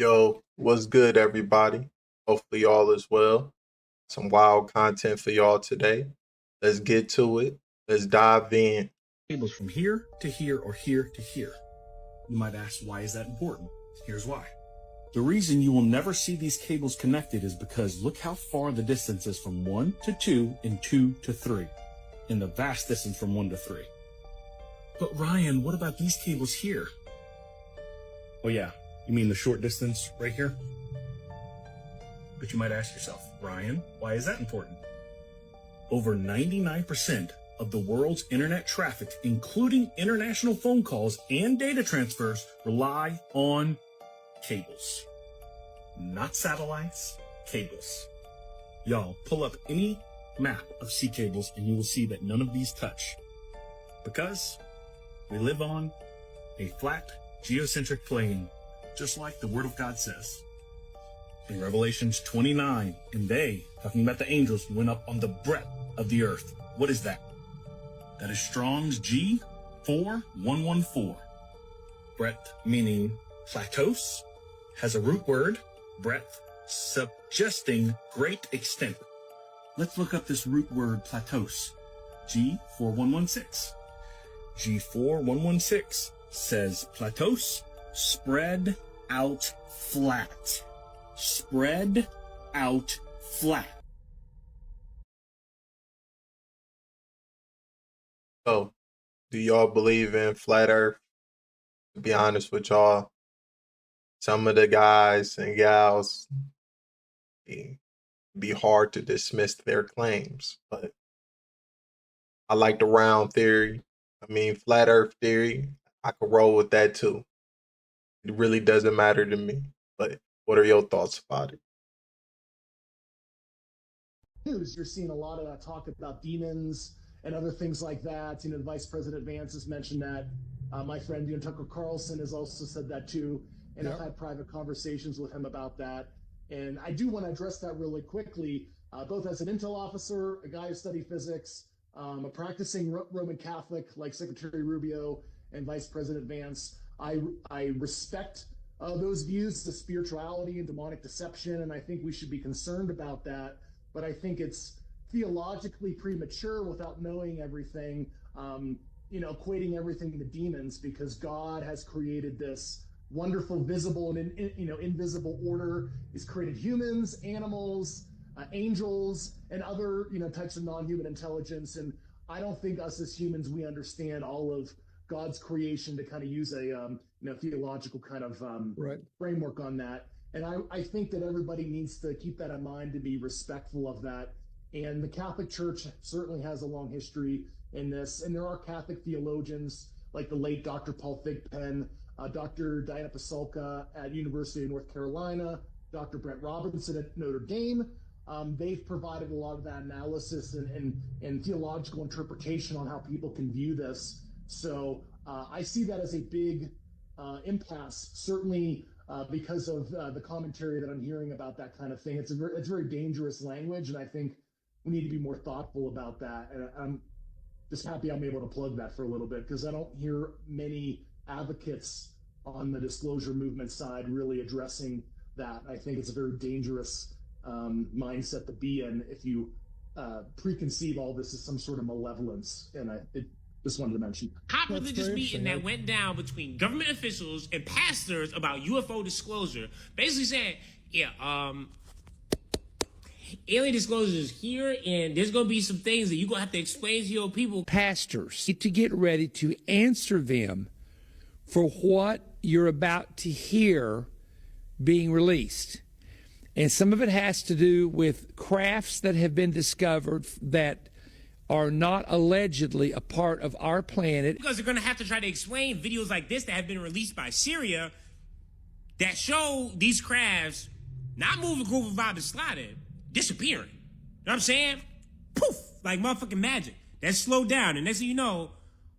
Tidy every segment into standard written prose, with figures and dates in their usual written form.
Yo, what's good, everybody? Hopefully, all is well. Some wild content for y'all today. Let's get to it. Let's dive in. Cables from here to here or here to here. You might ask, why is that important? Here's why. The reason you will never see these cables connected is because look how far the distance is from 1 to 2 and 2 to 3, and the vast distance from 1 to 3. But Ryan, what about these cables here? Oh yeah, you mean the short distance right here? But you might ask yourself, Ryan, why is that important? Over 99% of the world's internet traffic, including international phone calls and data transfers, rely on cables. Not satellites, cables. Y'all, pull up any map of sea cables and you will see that none of these touch. Because we live on a flat, geocentric plane, just like the Word of God says. In Revelations 29, and they, talking about the angels, went up on the breadth of the earth. What is that? That is Strong's G4114. Breadth meaning plateaus, has a root word, breadth, suggesting great extent. Let's look up this root word plateaus. G4116. G4116 says plateaus, spread out flat. Spread out flat. So, do y'all believe in flat Earth? To be honest with y'all, some of the guys and gals, it'd be hard to dismiss their claims, but I like the round theory. I mean, flat Earth theory, I could roll with that too. It really doesn't matter to me, but what are your thoughts about it? News, you're seeing a lot of that talk about demons and other things like that. The Vice President Vance has mentioned that. My friend, Tucker Carlson has also said that too. And I've had private conversations with him about that. And I do want to address that really quickly, both as an intel officer, a guy who studied physics, a practicing Roman Catholic like Secretary Rubio and Vice President Vance. I respect those views, the spirituality and demonic deception, and I think we should be concerned about that. But I think it's theologically premature without knowing everything, equating everything to demons, because God has created this wonderful, visible and invisible order. He's created humans, animals, angels, and other types of non-human intelligence. And I don't think us as humans, we understand all of God's creation to kind of use a theological kind of framework on that. And I think that everybody needs to keep that in mind, to be respectful of that. And the Catholic Church certainly has a long history in this. And there are Catholic theologians like the late Dr. Paul Thigpen, Dr. Diana Pasulka at University of North Carolina, Dr. Brent Robinson at Notre Dame. They've provided a lot of that analysis and theological interpretation on how people can view this. So I see that as a big impasse, certainly because of the commentary that I'm hearing about that kind of thing. It's very dangerous language, and I think we need to be more thoughtful about that. And I'm just happy I'm able to plug that for a little bit, because I don't hear many advocates on the disclosure movement side really addressing that. I think it's a very dangerous mindset to be in if you preconceive all this as some sort of malevolence. And I just wanted to mention. Hot religious meeting that went down between government officials and pastors about UFO disclosure, basically saying, alien disclosures here, and there's going to be some things that you're going to have to explain to your people. Pastors need to get ready to answer them for what you're about to hear being released. And some of it has to do with crafts that have been discovered that are not allegedly a part of our planet. Because they're going to have to try to explain videos like this that have been released by Syria that show these crafts not moving, grooving, vibing, sliding, disappearing. You know what I'm saying? Poof, like motherfucking magic. That slowed down, and next thing you know,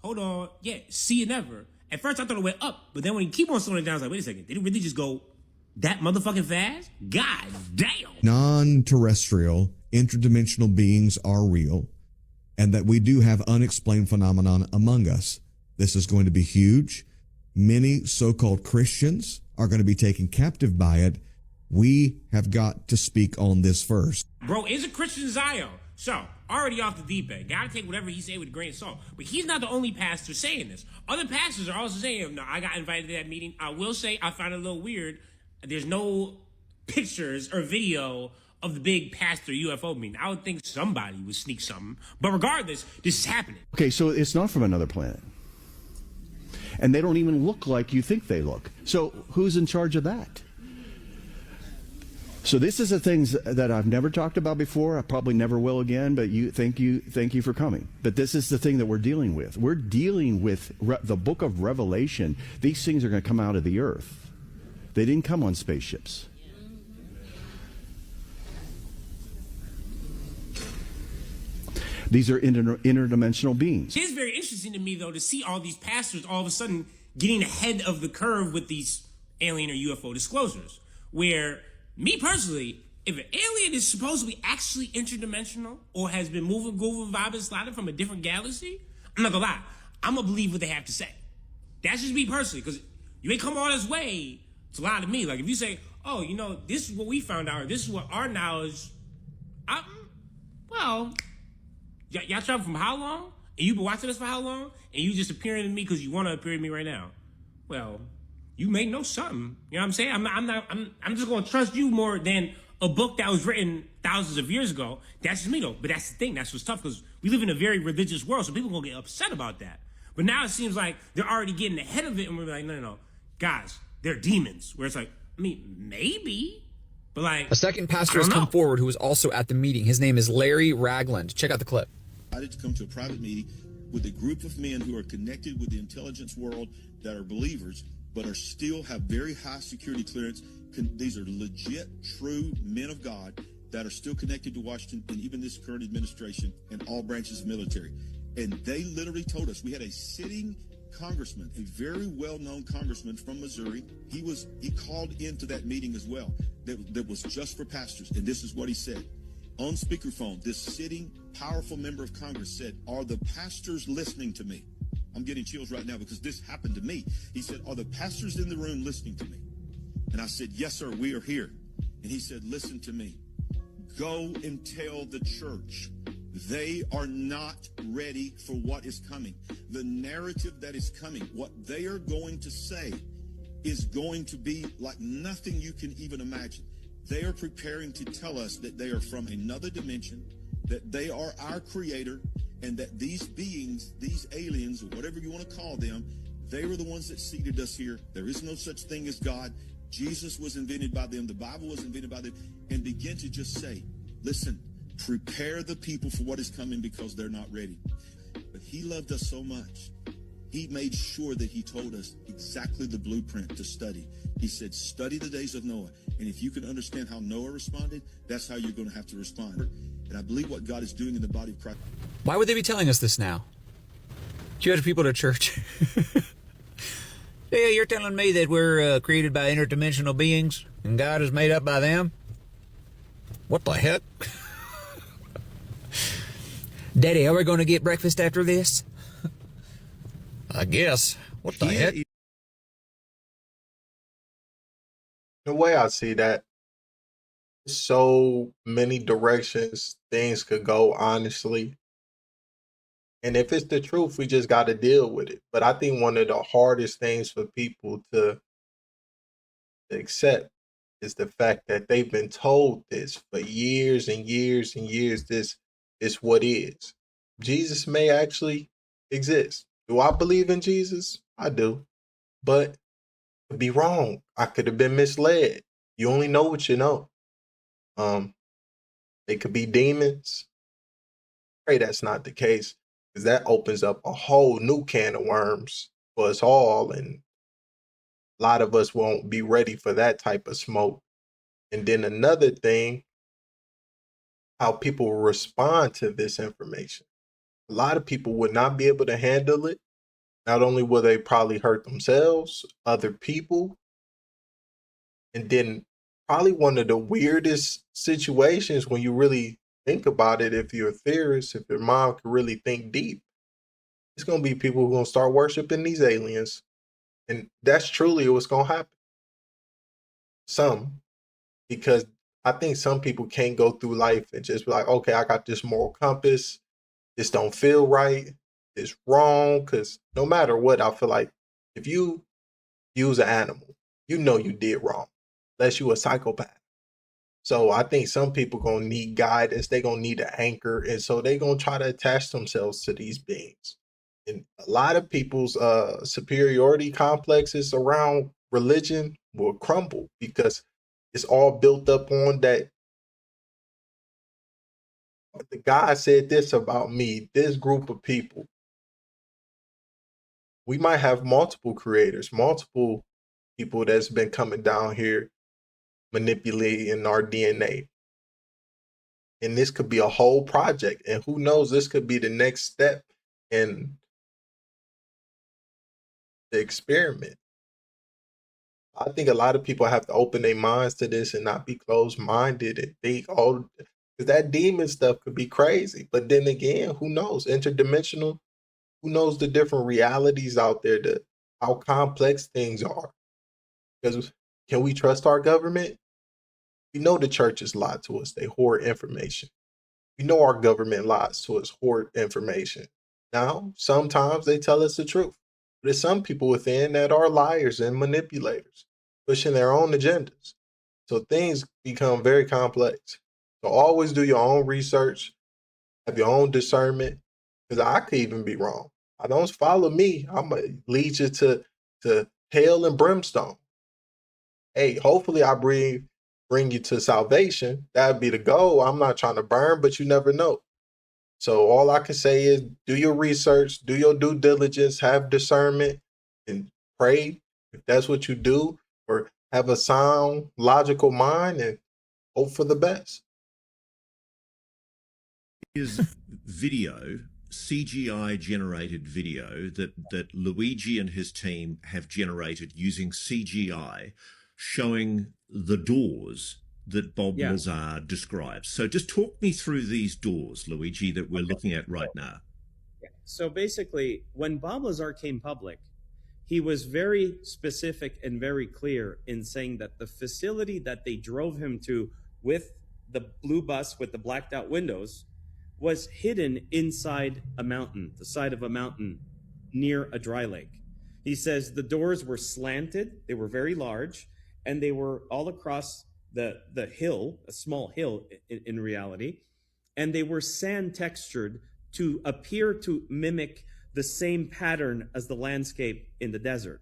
hold on, see it never. At first I thought it went up, but then when you keep on slowing it down, I was like, wait a second, did it really just go that motherfucking fast? God damn. Non-terrestrial, interdimensional beings are real, and that we do have unexplained phenomenon among us. This is going to be huge. Many so-called Christians are going to be taken captive by it. We have got to speak on this first. Bro is a Christian Zio. So, already off the deep end. Gotta take whatever he say with a grain of salt. But he's not the only pastor saying this. Other pastors are also saying, no, I got invited to that meeting. I will say I found it a little weird. There's no pictures or video of the big pastor UFO meeting. I would think somebody would sneak something. But regardless, this is happening. Okay, so it's not from another planet. And they don't even look like you think they look. So who's in charge of that? So this is the things that I've never talked about before. I probably never will again, but thank you for coming. But this is the thing that we're dealing with. We're dealing with the book of Revelation. These things are going to come out of the earth. They didn't come on spaceships. These are interdimensional beings. It is very interesting to me, though, to see all these pastors all of a sudden getting ahead of the curve with these alien or UFO disclosures. Where, me personally, if an alien is supposedly actually interdimensional or has been moving, grooving, vibing, sliding from a different galaxy, I'm not gonna lie, I'm gonna believe what they have to say. That's just me personally, because you ain't come all this way to lie to me. Like, if you say, oh, you know, this is what we found out, or this is what our knowledge, well... Y'all travel from how long? And you've been watching this for how long? And you just appearing to me because you want to appear to me right now. Well, you may know something. You know what I'm saying? I'm just going to trust you more than a book that was written thousands of years ago. That's just me, though. But that's the thing. That's what's tough, because we live in a very religious world, so people are going to get upset about that. But now it seems like they're already getting ahead of it, and we're like, no. Guys, they're demons. Where it's like, I mean, maybe. But like, a second pastor has come forward who was also at the meeting. His name is Larry Ragland. Check out the clip. To come to a private meeting with a group of men who are connected with the intelligence world, that are believers, but are still have very high security clearance. These are legit, true men of God that are still connected to Washington and even this current administration and all branches of military. And they literally told us, we had a sitting congressman, a very well-known congressman from Missouri. He called into that meeting as well. That was just for pastors. And this is what he said. On speakerphone, this sitting powerful member of Congress said, are the pastors listening to me? I'm getting chills right now because this happened to me. He said, are the pastors in the room listening to me? And I said, yes, sir, we are here. And he said, listen to me. Go and tell the church they are not ready for what is coming. The narrative that is coming, what they are going to say is going to be like nothing you can even imagine. They are preparing to tell us that they are from another dimension, that they are our creator, and that these beings, these aliens, or whatever you want to call them, they were the ones that seeded us here. There is no such thing as God. Jesus was invented by them. The Bible was invented by them. And begin to just say, listen, prepare the people for what is coming because they're not ready. But he loved us so much. He made sure that he told us exactly the blueprint to study. He said, study the days of Noah. And if you can understand how Noah responded, that's how you're going to have to respond. And I believe what God is doing in the body of Christ. Why would they be telling us this now? You had people at church. Yeah, you're telling me that we're created by interdimensional beings and God is made up by them? What the heck? Daddy, are we going to get breakfast after this? I guess. What the heck? The way I see that, so many directions things could go, honestly. And if it's the truth, we just got to deal with it. But I think one of the hardest things for people to accept is the fact that they've been told this for years and years and years. This is what is. Jesus may actually exist. Do I believe in Jesus? I do. But I could be wrong. I could have been misled. You only know what you know. It could be demons. Pray that's not the case, because that opens up a whole new can of worms for us all, and a lot of us won't be ready for that type of smoke. And then another thing, how people respond to this information. A lot of people would not be able to handle it. Not only will they probably hurt themselves, other people, and then probably one of the weirdest situations when you really think about it, if you're a theorist, if your mind can really think deep, it's going to be people who are going to start worshiping these aliens And that's truly what's going to happen. Some, because I think some people can't go through life and just be like, okay, I got this moral compass. This don't feel right. It's wrong. Because no matter what, I feel like if you use an animal, you know you did wrong, unless you a psychopath. So I think some people gonna need guidance. They gonna need an anchor, and so they gonna try to attach themselves to these beings. And a lot of people's superiority complexes around religion will crumble because it's all built up on that. The God said this about me. This group of people. We might have multiple creators, multiple people that's been coming down here manipulating our DNA. And this could be a whole project. And who knows, this could be the next step in the experiment. I think a lot of people have to open their minds to this and not be closed minded and think, oh, because that demon stuff could be crazy. But then again, who knows? Interdimensional, who knows the different realities out there, how complex things are. Because can we trust our government? We know the churches lie to us. They hoard information. We know our government lies to us, hoard information. Now, sometimes they tell us the truth. But there's some people within that are liars and manipulators, pushing their own agendas. So things become very complex. So always do your own research, have your own discernment, because I could even be wrong. I don't follow me. I'm going to lead you to hell and brimstone. Hey, hopefully I bring you to salvation. That'd be the goal. I'm not trying to burn, but you never know. So all I can say is do your research, do your due diligence, have discernment, and pray if that's what you do, or have a sound, logical mind and hope for the best. Is video, CGI generated video that Luigi and his team have generated using CGI, showing the doors that Bob Lazar describes. So just talk me through these doors, Luigi, that we're looking at right now. So basically, when Bob Lazar came public, he was very specific and very clear in saying that the facility that they drove him to with the blue bus with the blacked out windows was hidden inside a mountain, the side of a mountain near a dry lake. He says the doors were slanted, they were very large, and they were all across the hill, a small hill in reality, and they were sand textured to appear to mimic the same pattern as the landscape in the desert.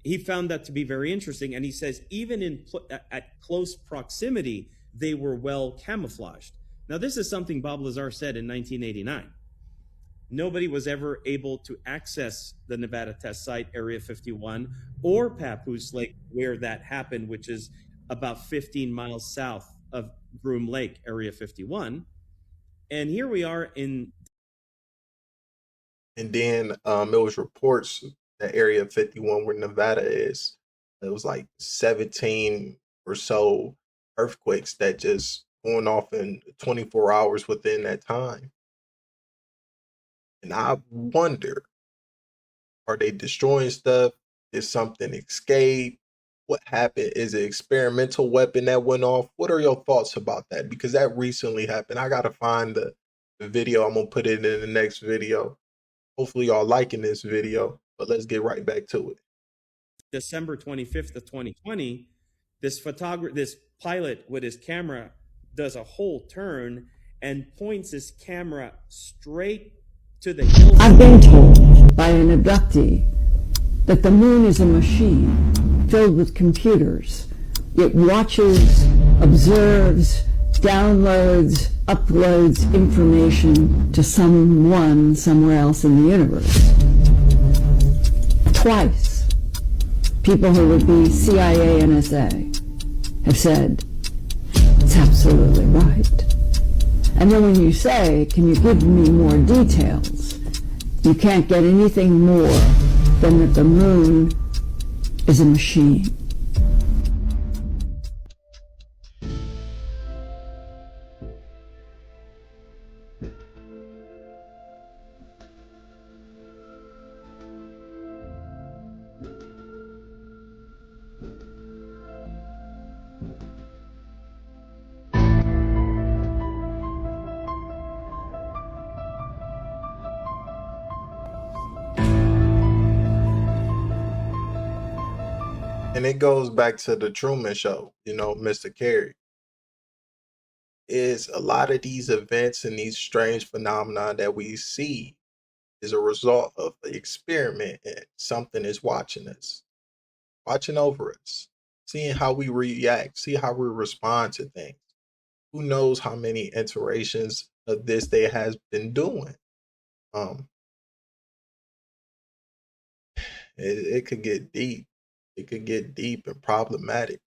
He found that to be very interesting, and he says even at close proximity, they were well camouflaged. Now, this is something Bob Lazar said in 1989. Nobody was ever able to access the Nevada test site, Area 51, or Papoose Lake, where that happened, which is about 15 miles south of Groom Lake, Area 51. And here we are in... And then it was reports that Area 51 where Nevada is, it was like 17 or so earthquakes that just going off in 24 hours within that time. And I wonder, are they destroying stuff? Did something escape? What happened? Is it an experimental weapon that went off? What are your thoughts about that? Because that recently happened. I got to find the video. I'm going to put it in the next video. Hopefully y'all liking this video, but let's get right back to it. December 25th of 2020, this pilot with his camera does a whole turn and points his camera straight to the hill. I've been told by an abductee that the moon is a machine filled with computers. It watches, observes, downloads, uploads information to someone somewhere else in the universe. Twice, people who would be CIA, NSA have said, it's absolutely right. And then when you say, can you give me more details? You can't get anything more than that the moon is a machine. And it goes back to the Truman Show, Mr. Carey. Is a lot of these events and these strange phenomena that we see is a result of the experiment, and something is watching us, watching over us, seeing how we react, see how we respond to things. Who knows how many iterations of this they has been doing. Um, it could get deep. It could get deep and problematic.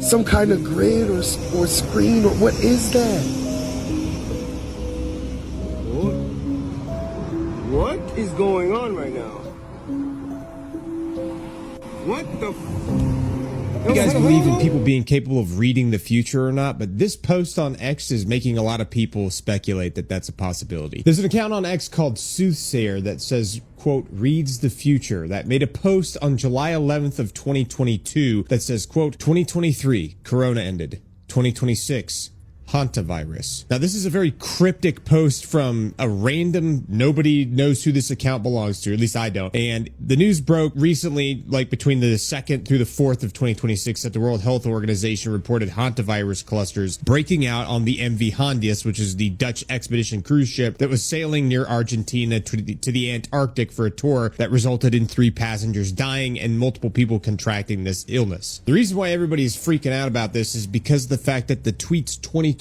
Some kind of grid or screen, or what is that? What is going on right now? What the You guys believe in people being capable of reading the future or not, but this post on X is making a lot of people speculate that that's a possibility. There's an account on X called Soothsayer that says, quote, reads the future, that made a post on July 11th of 2022 that says, quote, 2023, Corona ended. 2026, hantavirus. Now, this is a very cryptic post from a random, nobody knows who this account belongs to, at least I don't. And the news broke recently, like between the 2nd through the 4th of 2026, that the World Health Organization reported hantavirus clusters breaking out on the MV Hondius, which is the Dutch expedition cruise ship that was sailing near Argentina to the Antarctic for a tour that resulted in 3 passengers dying and multiple people contracting this illness. The reason why everybody is freaking out about this is because of the fact that the tweets 2026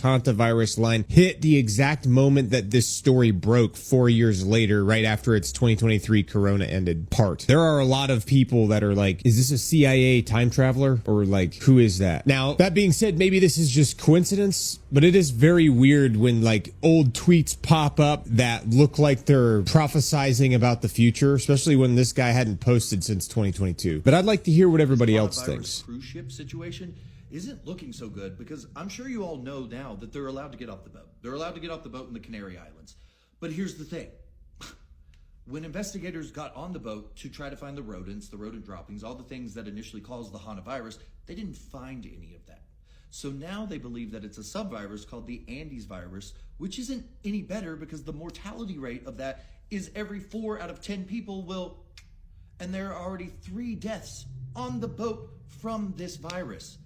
hantavirus line hit the exact moment that this story broke 4 years later, right after its 2023 Corona ended part. There are a lot of people that are like, is this a CIA time traveler? Or like, who is that? Now, that being said, maybe this is just coincidence, but it is very weird when like old tweets pop up that look like they're prophesizing about the future, especially when this guy hadn't posted since 2022. But I'd like to hear what everybody else thinks. Cruise ship situation isn't looking so good, because I'm sure you all know now that they're allowed to get off the boat. They're allowed to get off the boat in the Canary Islands. But here's the thing. When investigators got on the boat to try to find the rodents, the rodent droppings, all the things that initially caused the hantavirus, they didn't find any of that. So now they believe that it's a subvirus called the Andes virus, which isn't any better because the mortality rate of that is every 4 out of 10 people will, and there are already 3 deaths on the boat from this virus.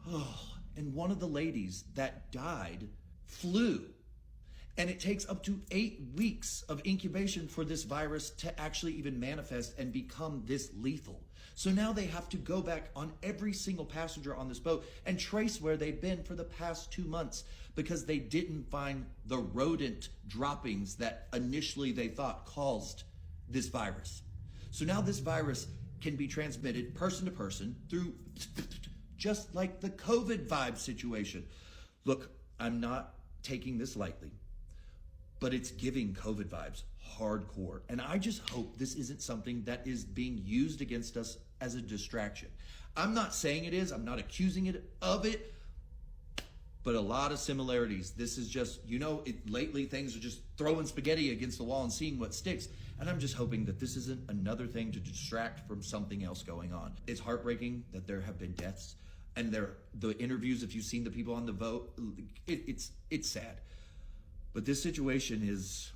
Oh, and one of the ladies that died flew. And it takes up to 8 weeks of incubation for this virus to actually even manifest and become this lethal. So now they have to go back on every single passenger on this boat and trace where they've been for the past 2 months, because they didn't find the rodent droppings that initially they thought caused this virus. So now this virus can be transmitted person to person through just like the COVID vibe situation. Look, I'm not taking this lightly, but it's giving COVID vibes hardcore. And I just hope this isn't something that is being used against us as a distraction. I'm not saying it is, I'm not accusing it of it, but a lot of similarities. This is just, lately things are just throwing spaghetti against the wall and seeing what sticks. And I'm just hoping that this isn't another thing to distract from something else going on. It's heartbreaking that there have been deaths, and the interviews, if you've seen the people on the boat, it's sad. But this situation is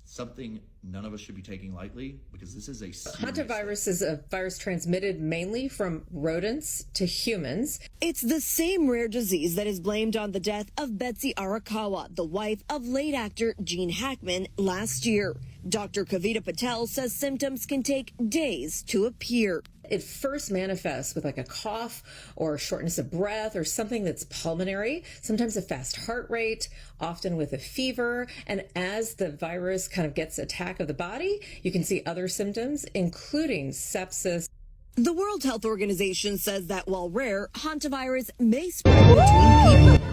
something none of us should be taking lightly, because this is a hantavirus is a virus transmitted mainly from rodents to humans. It's the same rare disease that is blamed on the death of Betsy Arakawa, the wife of late actor Gene Hackman, last year. Dr. Kavita Patel says symptoms can take days to appear. It first manifests with like a cough or shortness of breath or something that's pulmonary, sometimes a fast heart rate, often with a fever. And as the virus kind of gets attack of the body, you can see other symptoms, including sepsis. The World Health Organization says that while rare, hantavirus may spread between people.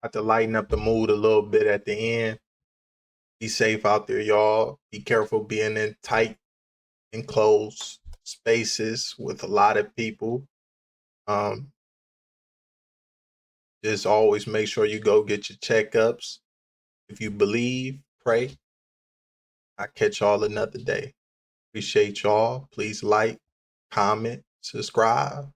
Have to lighten up the mood a little bit at the end. Be safe out there, y'all. Be careful being in tight, enclosed spaces with a lot of people. Just always make sure you go get your checkups. If you believe, pray. I catch y'all another day. Appreciate y'all. Please like, comment, subscribe.